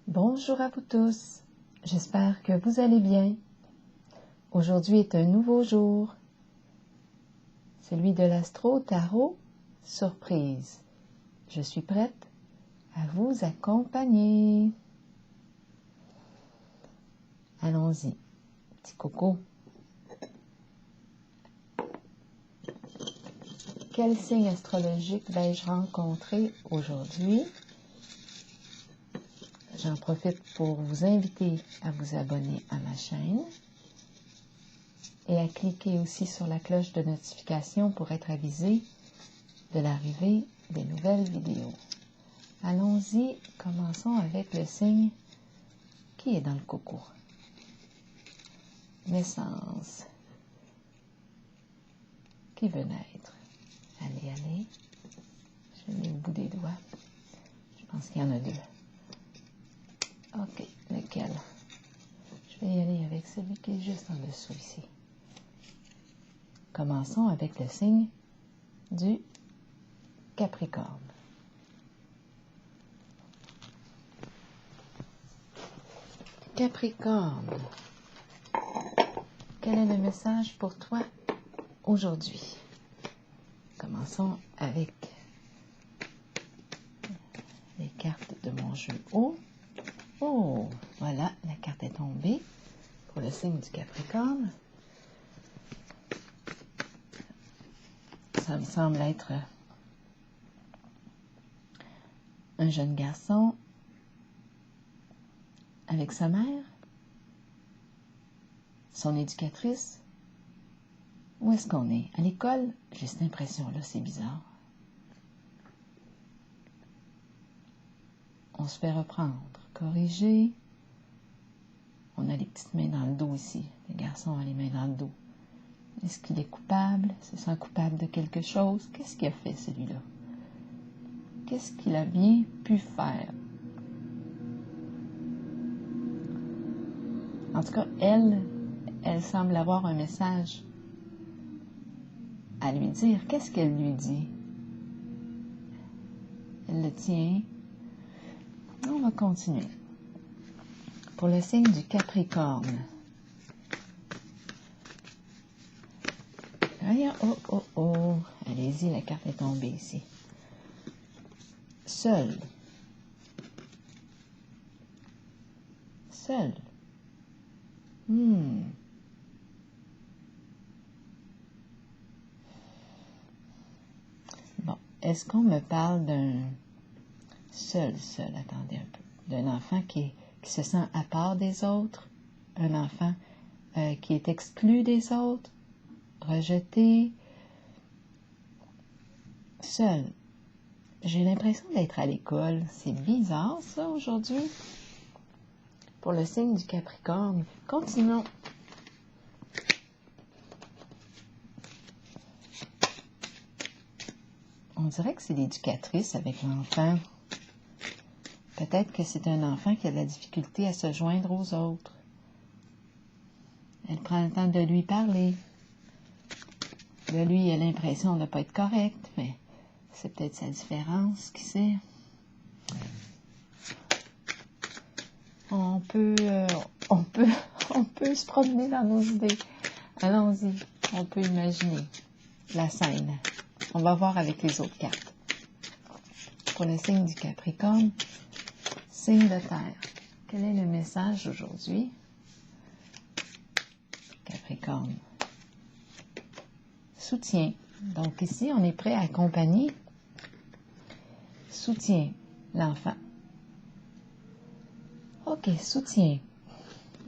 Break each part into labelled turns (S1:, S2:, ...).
S1: Bonjour à vous tous, j'espère que vous allez bien. Aujourd'hui est un nouveau jour, celui de l'Astro Tarot Surprise. Je suis prête à vous accompagner. Allons-y, petit coco. Quel signe astrologique vais-je rencontrer aujourd'hui? J'en profite pour vous inviter à vous abonner à ma chaîne et à cliquer aussi sur la cloche de notification pour être avisé de l'arrivée des nouvelles vidéos. Allons-y, commençons avec le signe qui est dans le coco. Naissance. Qui veut naître? Allez, allez. Je mets au bout des doigts. Je pense qu'il y en a deux. Ok, lequel? Je vais y aller avec celui qui est juste en dessous ici. Commençons avec le signe du Capricorne. Capricorne, quel est le message pour toi aujourd'hui? Commençons avec les cartes de mon jeu haut. Oh, voilà, la carte est tombée pour le signe du Capricorne. Ça me semble être un jeune garçon avec sa mère, son éducatrice. Où est-ce qu'on est? À l'école? J'ai cette impression-là, c'est bizarre. On se fait reprendre, corriger. On a les petites mains dans le dos ici. Les garçons ont les mains dans le dos. Est-ce qu'il est coupable? Se sent coupable de quelque chose? Qu'est-ce qu'il a fait, celui-là? Qu'est-ce qu'il a bien pu faire? En tout cas, elle semble avoir un message à lui dire. Qu'est-ce qu'elle lui dit? Elle le tient. On va continuer. Pour le signe du Capricorne. Oh. Allez-y, la carte est tombée ici. Seul. Seul. Bon, est-ce qu'on me parle d'un seul, attendez un peu, d'un enfant qui se sent à part des autres, un enfant qui est exclu des autres, rejeté, seul. J'ai l'impression d'être à l'école. C'est bizarre, ça, aujourd'hui. Pour le signe du Capricorne. Continuons. On dirait que c'est l'éducatrice avec l'enfant. Peut-être que c'est un enfant qui a de la difficulté à se joindre aux autres. Elle prend le temps de lui parler. Là, lui, il a l'impression de ne pas être correct, mais c'est peut-être sa différence, qui sait. On peut se promener dans nos idées. Allons-y, on peut imaginer la scène. On va voir avec les autres cartes. Pour le signe du Capricorne, signe de terre. Quel est le message aujourd'hui? Capricorne. Soutien. Donc ici, on est prêt à accompagner. Soutien, l'enfant. OK, soutien.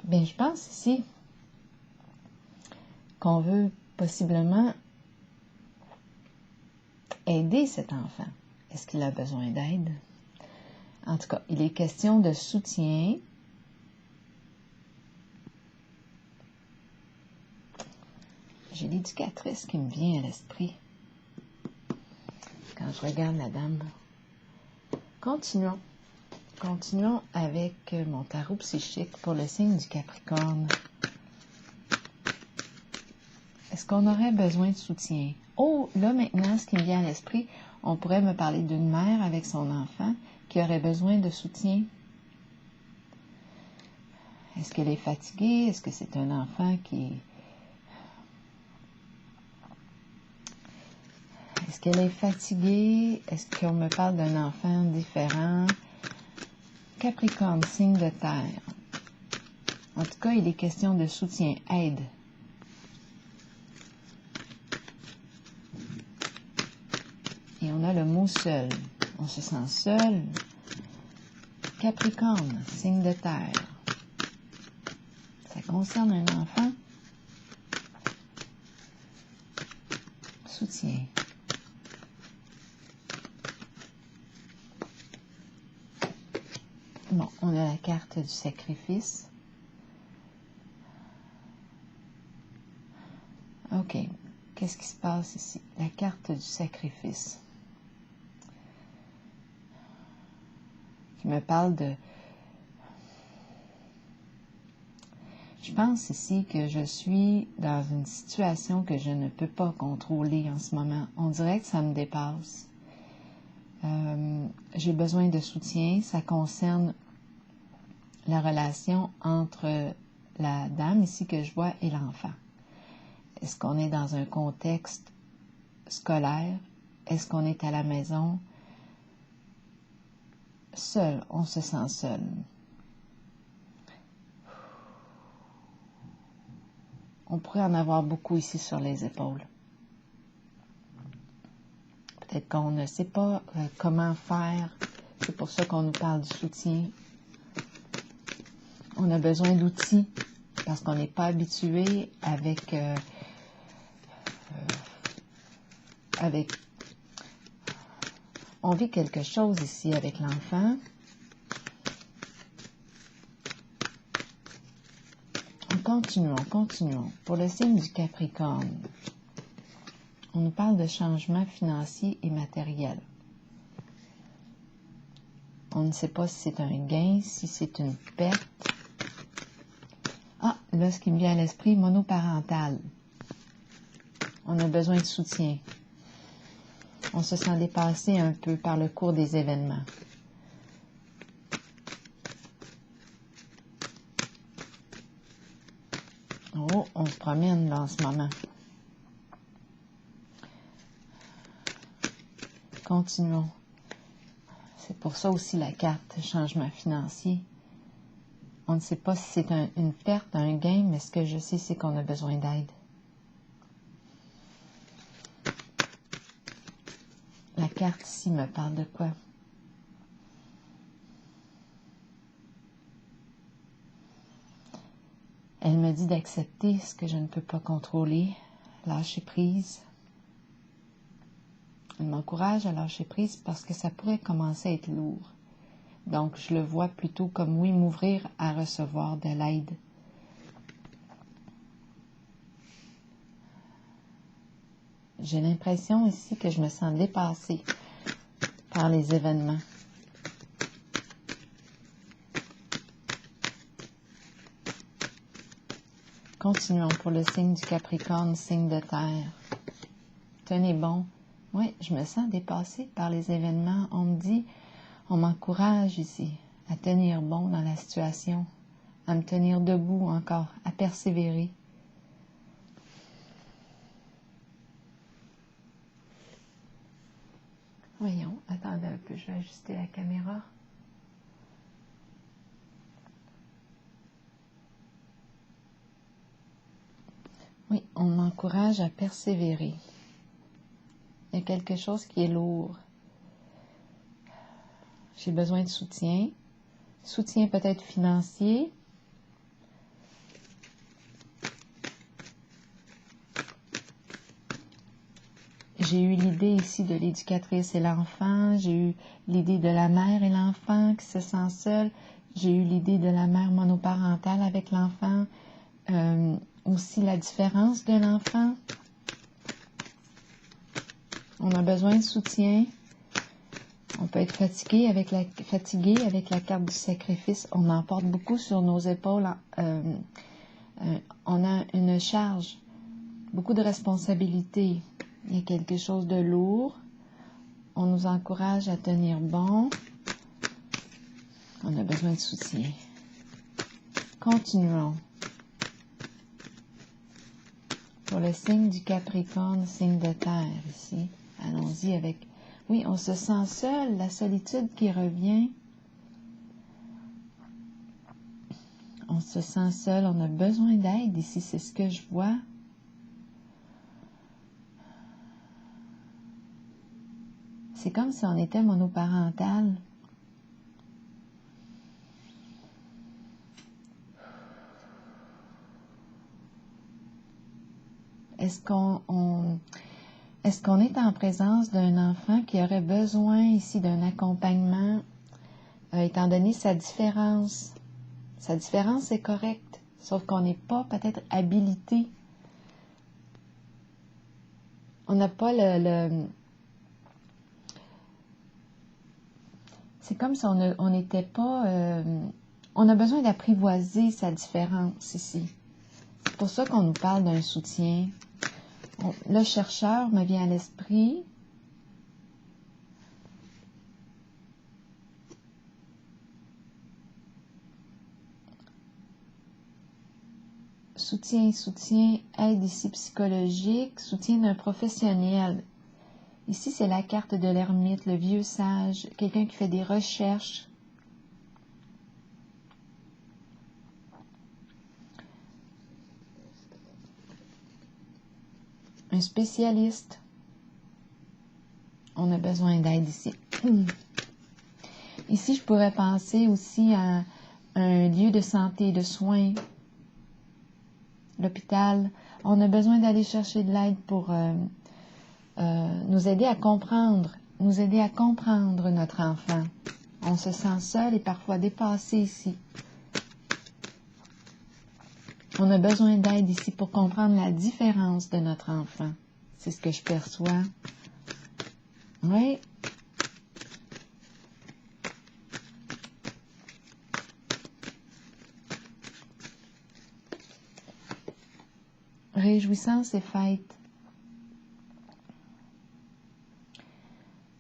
S1: Bien, je pense ici qu'on veut possiblement aider cet enfant. Est-ce qu'il a besoin d'aide? En tout cas, il est question de soutien. J'ai l'éducatrice qui me vient à l'esprit quand je regarde la dame. Continuons. Continuons avec mon tarot psychique pour le signe du Capricorne. Est-ce qu'on aurait besoin de soutien? Oh, là maintenant, ce qui me vient à l'esprit, on pourrait me parler d'une mère avec son enfant qui aurait besoin de soutien. Est-ce qu'elle est fatiguée? Est-ce que c'est un enfant qui... Est-ce qu'elle est fatiguée? Est-ce qu'on me parle d'un enfant différent? Capricorne, signe de terre. En tout cas, il est question de soutien, aide. Et on a le mot seul. On se sent seul. Capricorne, signe de terre. Ça concerne un enfant. Soutien. Bon, on a la carte du sacrifice. OK. Qu'est-ce qui se passe ici? La carte du sacrifice. Qui me parle de... Je pense ici que je suis dans une situation que je ne peux pas contrôler en ce moment. On dirait que ça me dépasse. J'ai besoin de soutien. Ça concerne la relation entre la dame ici que je vois et l'enfant. Est-ce qu'on est dans un contexte scolaire? Est-ce qu'on est à la maison? Seul, on se sent seul. On pourrait en avoir beaucoup ici sur les épaules. Peut-être qu'on ne sait pas comment faire. C'est pour ça qu'on nous parle du soutien. On a besoin d'outils parce qu'on n'est pas habitué avec on vit quelque chose ici avec l'enfant. Continuons. Pour le signe du Capricorne, on nous parle de changements financiers et matériels. On ne sait pas si c'est un gain, si c'est une perte. Ah, là, ce qui me vient à l'esprit, monoparental. On a besoin de soutien. On se sent dépassé un peu par le cours des événements. Oh, on se promène là en ce moment. Continuons. C'est pour ça aussi la carte changement financier. On ne sait pas si c'est une perte, un gain, mais ce que je sais, c'est qu'on a besoin d'aide. La carte ici me parle de quoi? Elle me dit d'accepter ce que je ne peux pas contrôler, lâcher prise. Elle m'encourage à lâcher prise parce que ça pourrait commencer à être lourd. Donc, je le vois plutôt comme, oui, m'ouvrir à recevoir de l'aide. J'ai l'impression ici que je me sens dépassée par les événements. Continuons pour le signe du Capricorne, signe de terre. Tenez bon. Oui, je me sens dépassée par les événements. On me dit, on m'encourage ici à tenir bon dans la situation, à me tenir debout encore, à persévérer. Voyons, attendez un peu, je vais ajuster la caméra. Oui, on m'encourage à persévérer. Il y a quelque chose qui est lourd. J'ai besoin de soutien. Soutien peut-être financier. J'ai eu l'idée ici de l'éducatrice et l'enfant. J'ai eu l'idée de la mère et l'enfant qui se sent seul. J'ai eu l'idée de la mère monoparentale avec l'enfant. Aussi la différence de l'enfant. On a besoin de soutien. On peut être fatigué avec la carte du sacrifice. On en porte beaucoup sur nos épaules. On a une charge, beaucoup de responsabilités. Il y a quelque chose de lourd. On nous encourage à tenir bon. On a besoin de soutien. Continuons. Pour le signe du Capricorne, signe de terre ici. Allons-y avec... Oui, on se sent seul, la solitude qui revient. On se sent seul, on a besoin d'aide ici, c'est ce que je vois. C'est comme si on était monoparental. Est-ce qu'on est en présence d'un enfant qui aurait besoin ici d'un accompagnement, étant donné sa différence? Sa différence est correcte, sauf qu'on n'est pas peut-être habilité. On n'a pas c'est comme si on n'était pas... on a besoin d'apprivoiser sa différence ici. C'est pour ça qu'on nous parle d'un soutien. Le chercheur me vient à l'esprit. Soutien, aide ici psychologique, soutien d'un professionnel. Ici, c'est la carte de l'ermite, le vieux sage, quelqu'un qui fait des recherches. Un spécialiste. On a besoin d'aide ici. Ici, je pourrais penser aussi à un lieu de santé, de soins, l'hôpital. On a besoin d'aller chercher de l'aide pour nous aider à comprendre notre enfant. On se sent seul et parfois dépassé ici. On a besoin d'aide ici pour comprendre la différence de notre enfant. C'est ce que je perçois. Oui. Réjouissance et fête.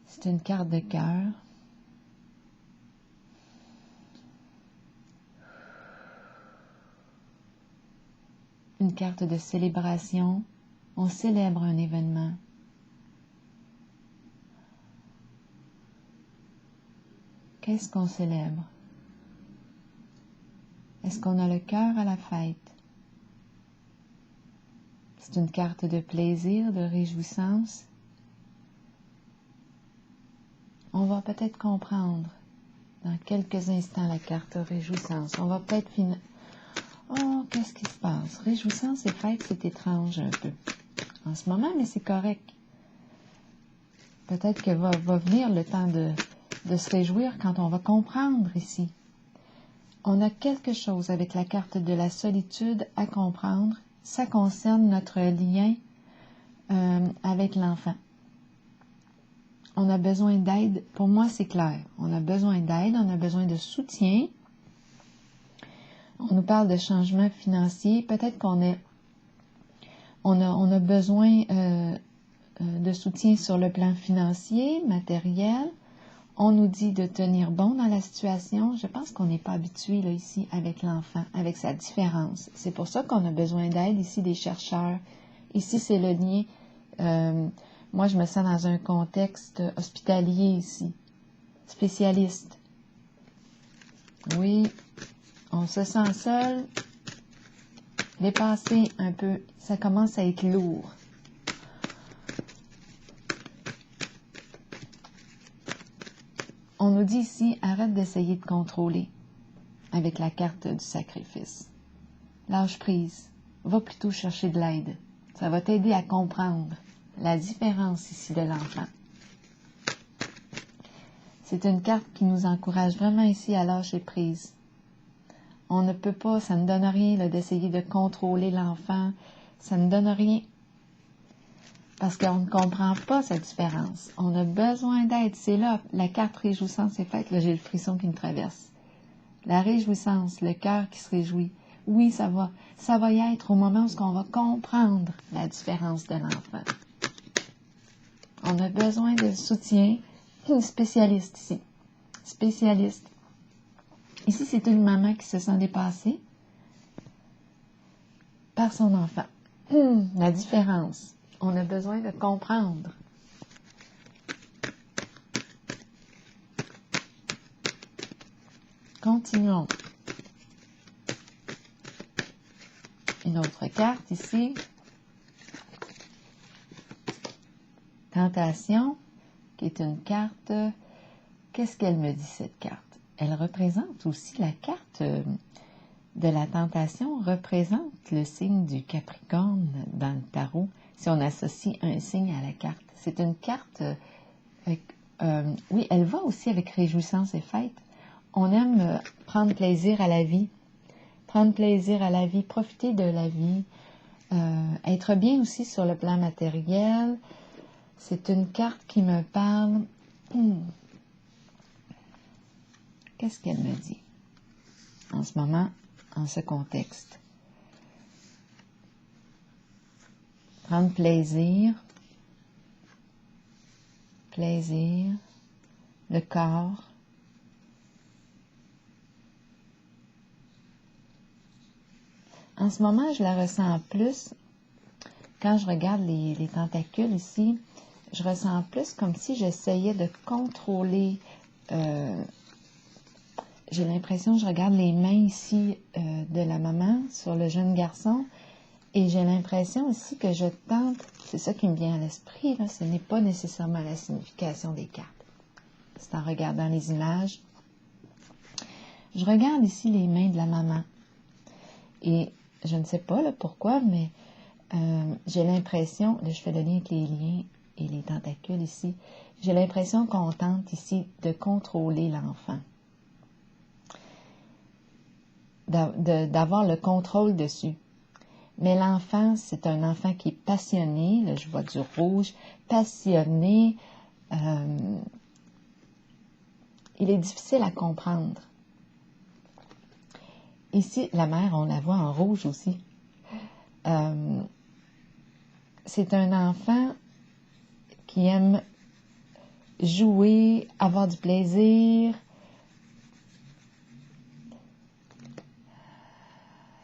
S1: C'est une carte de cœur. Une carte de célébration. On célèbre un événement. Qu'est-ce qu'on célèbre? Est-ce qu'on a le cœur à la fête? C'est une carte de plaisir, de réjouissance. On va peut-être comprendre dans quelques instants la carte réjouissance. On va peut-être finir... Oh, qu'est-ce qui se passe? Réjouissance et fête, c'est étrange un peu. En ce moment, mais c'est correct. Peut-être que va venir le temps de se réjouir quand on va comprendre ici. On a quelque chose avec la carte de la solitude à comprendre. Ça concerne notre lien avec l'enfant. On a besoin d'aide. Pour moi, c'est clair. On a besoin d'aide, on a besoin de soutien. On nous parle de changement financier. Peut-être qu'on a besoin de soutien sur le plan financier, matériel. On nous dit de tenir bon dans la situation. Je pense qu'on n'est pas habitué là, ici avec l'enfant, avec sa différence. C'est pour ça qu'on a besoin d'aide ici des chercheurs. Ici, c'est le lien. Moi, je me sens dans un contexte hospitalier ici. Spécialiste. Oui, on se sent seul, dépassé un peu. Ça commence à être lourd. On nous dit ici, arrête d'essayer de contrôler avec la carte du sacrifice. Lâche prise. Va plutôt chercher de l'aide. Ça va t'aider à comprendre la différence ici de l'enfant. C'est une carte qui nous encourage vraiment ici à lâcher prise. On ne peut pas, ça ne donne rien d'essayer de contrôler l'enfant. Ça ne donne rien. Parce qu'on ne comprend pas cette différence. On a besoin d'aide. C'est là, la carte réjouissance est faite. Là, j'ai le frisson qui me traverse. La réjouissance, le cœur qui se réjouit. Oui, ça va y être au moment où on va comprendre la différence de l'enfant. On a besoin de soutien. Spécialiste ici. Spécialiste. Ici, c'est une maman qui se sent dépassée. par son enfant. La différence, on a besoin de comprendre. Continuons. Une autre carte ici. Tentation, qui est une carte. Qu'est-ce qu'elle me dit, cette carte? Elle représente aussi la carte de la tentation, représente le signe du Capricorne dans le tarot, si on associe un signe à la carte. C'est une carte, oui, elle va aussi avec réjouissance et fête. On aime prendre plaisir à la vie, profiter de la vie, être bien aussi sur le plan matériel. C'est une carte qui me parle. Qu'est-ce qu'elle me dit en ce moment, en ce contexte? Prendre plaisir, le corps. En ce moment, je la ressens plus, quand je regarde les tentacules ici, je ressens plus comme si j'essayais de contrôler. J'ai l'impression, je regarde les mains ici de la maman sur le jeune garçon, et j'ai l'impression aussi que je tente, c'est ça qui me vient à l'esprit, là, ce n'est pas nécessairement la signification des cartes. C'est en regardant les images. Je regarde ici les mains de la maman, et je ne sais pas là, pourquoi, mais j'ai l'impression, là je fais le lien avec les liens et les tentacules ici, j'ai l'impression qu'on tente ici de contrôler l'enfant. D'avoir le contrôle dessus. Mais l'enfant, c'est un enfant qui est passionné, là je vois du rouge, passionné, il est difficile à comprendre. Ici, la mère, on la voit en rouge aussi. C'est un enfant qui aime jouer, avoir du plaisir.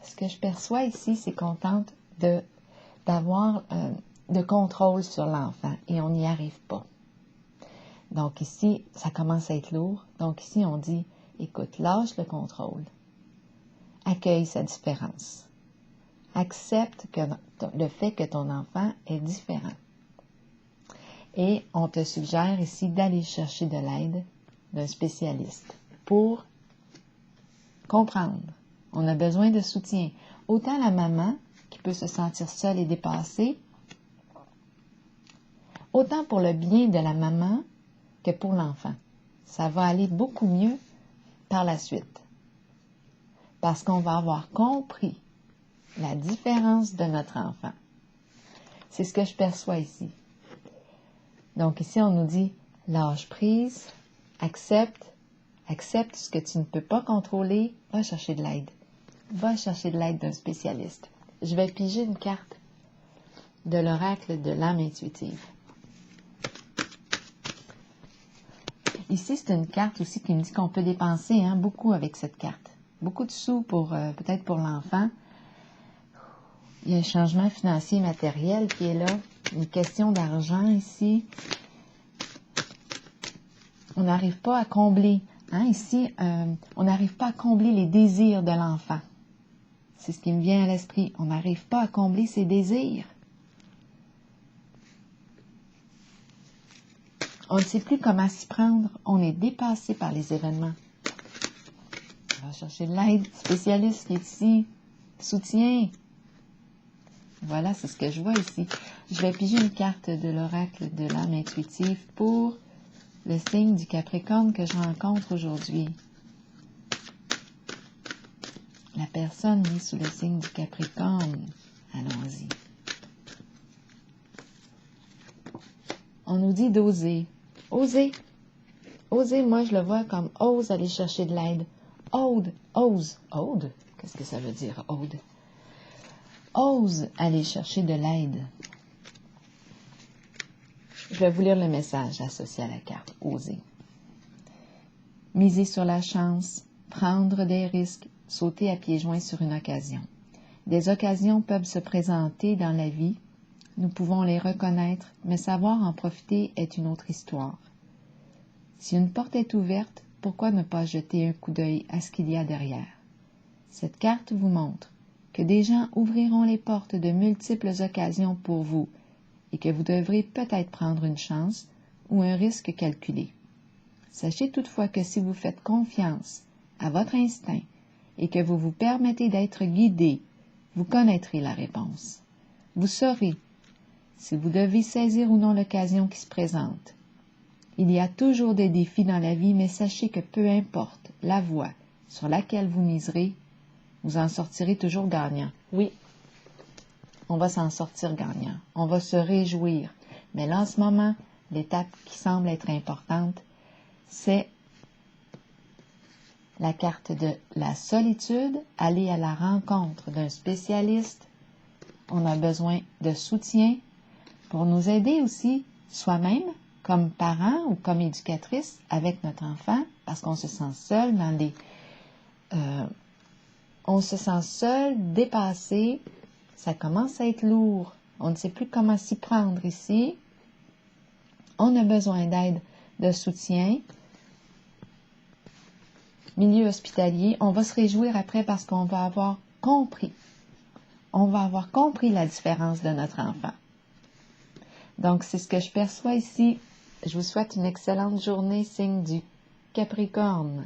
S1: Ce que je perçois ici, c'est qu'on tente d'avoir de contrôle sur l'enfant et on n'y arrive pas. Donc ici, ça commence à être lourd. Donc ici, on dit, écoute, lâche le contrôle. Accueille sa différence. Accepte le fait que ton enfant est différent. Et on te suggère ici d'aller chercher de l'aide d'un spécialiste pour comprendre. On a besoin de soutien. Autant la maman qui peut se sentir seule et dépassée, autant pour le bien de la maman que pour l'enfant. Ça va aller beaucoup mieux par la suite. Parce qu'on va avoir compris la différence de notre enfant. C'est ce que je perçois ici. Donc ici, on nous dit, lâche prise, accepte ce que tu ne peux pas contrôler, va chercher de l'aide. Va chercher de l'aide d'un spécialiste. Je vais piger une carte de l'oracle de l'âme intuitive. Ici, c'est une carte aussi qui me dit qu'on peut dépenser beaucoup avec cette carte. Beaucoup de sous peut-être pour l'enfant. Il y a un changement financier et matériel qui est là. Une question d'argent ici. On n'arrive pas à combler. Ici, on n'arrive pas à combler les désirs de l'enfant. C'est ce qui me vient à l'esprit. On n'arrive pas à combler ses désirs. On ne sait plus comment s'y prendre. On est dépassé par les événements. On va chercher de l'aide. Spécialiste qui est ici. Soutien. Voilà, c'est ce que je vois ici. Je vais piger une carte de l'oracle de l'âme intuitive pour le signe du Capricorne que je rencontre aujourd'hui. La personne est sous le signe du Capricorne. Allons-y. On nous dit d'oser. Oser. Oser, moi, je le vois comme ose aller chercher de l'aide. Ose. Qu'est-ce que ça veut dire, ode? Ose aller chercher de l'aide. Je vais vous lire le message associé à la carte. Oser. Miser sur la chance, prendre des risques, sauter à pieds joints sur une occasion. Des occasions peuvent se présenter dans la vie. Nous pouvons les reconnaître, mais savoir en profiter est une autre histoire. Si une porte est ouverte, pourquoi ne pas jeter un coup d'œil à ce qu'il y a derrière? Cette carte vous montre que des gens ouvriront les portes de multiples occasions pour vous et que vous devrez peut-être prendre une chance ou un risque calculé. Sachez toutefois que si vous faites confiance à votre instinct et que vous vous permettez d'être guidé, vous connaîtrez la réponse. Vous saurez si vous devez saisir ou non l'occasion qui se présente. Il y a toujours des défis dans la vie, mais sachez que peu importe la voie sur laquelle vous miserez, vous en sortirez toujours gagnant. Oui, on va s'en sortir gagnant. On va se réjouir. Mais là, en ce moment, l'étape qui semble être importante, c'est la carte de la solitude, aller à la rencontre d'un spécialiste. On a besoin de soutien pour nous aider aussi soi-même, comme parents ou comme éducatrice avec notre enfant, parce qu'on se sent seul dans les... on se sent seul, dépassé, ça commence à être lourd. On ne sait plus comment s'y prendre ici. On a besoin d'aide, de soutien. Milieu hospitalier, on va se réjouir après parce qu'on va avoir compris. On va avoir compris la différence de notre enfant. Donc, c'est ce que je perçois ici. Je vous souhaite une excellente journée, signe du Capricorne.